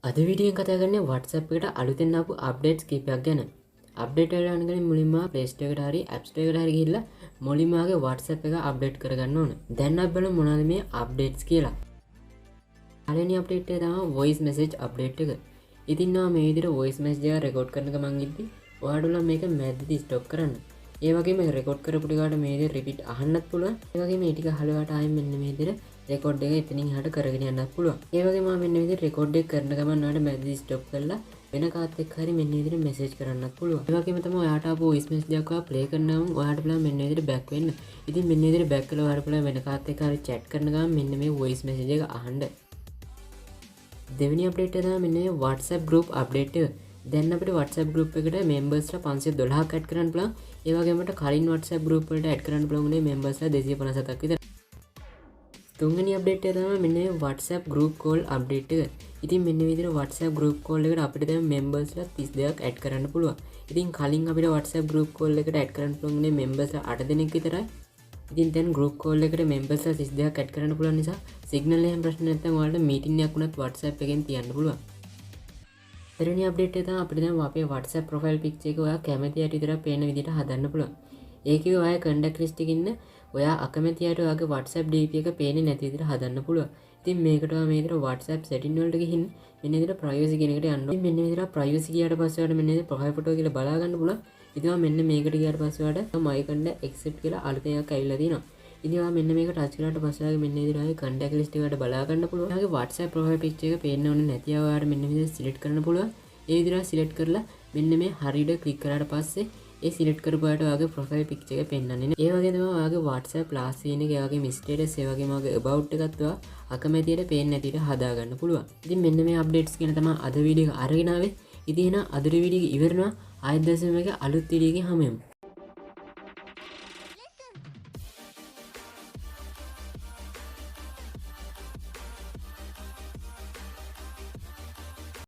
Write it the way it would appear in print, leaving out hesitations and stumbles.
අද වීඩියෝෙන් කතා කරන්නේ WhatsApp එකට අලුතෙන් ආපු අප්ඩේට්ස් කීපයක් ගැන. අප්ඩේට් වල යනකම් මුලින්ම Play Store එකට හරි App Store එකට හරි ගිහිල්ලා මුලින්ම ආගේ WhatsApp එක අප්ඩේට් කරගන්න ඕන. දැන් අපි බලමු මොනවද මේ අප්ඩේට්ස් කියලා. පළවෙනි අප්ඩේට් එක තමයි voice message අප්ඩේට් එක. ඉතින් මේ විදිහට voice message එක රෙකෝඩ් කරන ගමන් ඉද්දි ඔයාලට මේක මැද්දේදී ස්ටොප් කරන්න. ඒ වගේම රෙකෝඩ් කරපු ටිකට මේ විදිහට රිපීට් අහන්නත් පුළුවන්. ඒ වගේම මේ ටික අහලවට ආයෙත් මෙන්න මේ විදිහට රෙකෝඩ් එක එතනින් එහාට කරගෙන යන්නත් පුළුවන්. ඒ වගේම මෙන්න මේ විදිහට රෙකෝඩ් එක කරන ගමන් ඔයාලට මැද්දේදී ස්ටොප් කරලා වෙන කාත් එක්ක හරි මෙන්න මේ විදිහට මෙසේජ් කරන්නත් පුළුවන්. ඒ වගේම තමයි ඔයාට ආපු voice message එකක් ඔයා ප්ලේ කරනම ඔයාට පුළුවන් මෙන්න මේ විදිහට බෑක් වෙන්න. ඉතින් මෙන්න මේ විදිහට බෑක් කරලා ඔයාට පුළුවන් වෙන කාත් එක්ක හරි chat කරන ගමන් මෙන්න මේ voice message එක අහන්න. දෙවෙනි අප්ඩේට් එක තමයි මෙන්න මේ WhatsApp group අප්ඩේට් එක. දැන් අපිට WhatsApp group එකට members ලා 512ක් ඇඩ් කරන්න පුළුවන්. ඒ වගේම කලින් WhatsApp group වලට ඇඩ් කරන්න පුළුවන් උනේ members ලා 257ක් විතර. තුන්වෙනි අප්ඩේට් එක තමයි මෙන්න මේ WhatsApp group call අප්ඩේට් එක. ඉතින් මෙන්න මේ විදිහට WhatsApp group call එකට අපිට දැන් members ලා 32ක් ඇඩ් කරන්න පුළුවන්. ඉතින් කලින් අපිට WhatsApp group call එකට ඇඩ් කරන්න පුළුවන් උනේ members ලා 8 දෙනෙක් විතරයි. ඉතින් දැන් group call එකට members ලා 32ක් ඇඩ් කරන්න පුළුවන් නිසා signal එකෙන් ප්‍රශ්න නැත්නම් ඔයාලට meeting එකක් වුණත් WhatsApp එකෙන් තියන්න පුළුවන්. හතරවෙනි අප්ඩේට් එක තමයි අපිට දැන් අපේ WhatsApp profile picture එක ඔයා කැමති අයට විතරක් පේන විදිහට හදන්න පුළුවන්. ඒකේ ඔයාගේ contact list එකේ ඉන්න ඔයා අකමැති අයට ඔයාගේ WhatsApp DP එක පේන්නේ නැති විදිහට හදන්න පුළුවන්. ඉතින් මේකට ඔයා මේ විදිහට WhatsApp setting වලට ගිහින් මෙන්න විදිහට privacy කියන එකට යන්න ඕනේ. ඉතින් මෙන්න විදිහට privacy ගියාට පස්සේ ඔයාලට මෙන්න විදිහට profile photo කියලා බලා ගන්න පුළුවන්. ඉතින් මෙන්න මේකට ගියාට පස්සේ ඔයාලට my contact accept කියලා අලුතෙන් එකක් ඇවිල්ලා තියෙනවා. ඉතින් ඔයා මෙන්න මේක ටච් කරලාට පස්සේ ඔයාගේ මෙන්න විදිහට ඔයාගේ contact list එකට බලා ගන්න පුළුවන්. ඔයාගේ WhatsApp profile picture එක පේන්න ඕනේ නැති අය ඔයාලට මෙන්න විදිහට select කරන්න පුළුවන්. ඒ විදිහට select කරලා මෙන්න මේ හරියට click කරාට පස්සේ ඒ select කරපු අයට ඔයාගේ profile picture එක පෙන්වන්නේ නේ. ඒ වගේ තමයි ඔයාගේ WhatsApp last scene එක, ඒ වගේම status, ඒ වගේම ඔයාගේ about එකත් ඔයා අකමැතියට පේන්නේ නැති විදිහට හදා ගන්න පුළුවන්. ඉතින් මෙන්න මේ updates ගැන තමයි අද වීඩියෝ එක අරගෙන ආවේ. ඉතින් එහෙනම් අද වීඩියෝ එක ඉවරනවා. ආයෙත් දැසම එක අලුත් වීඩියෝ එකකින් හමු වෙමු.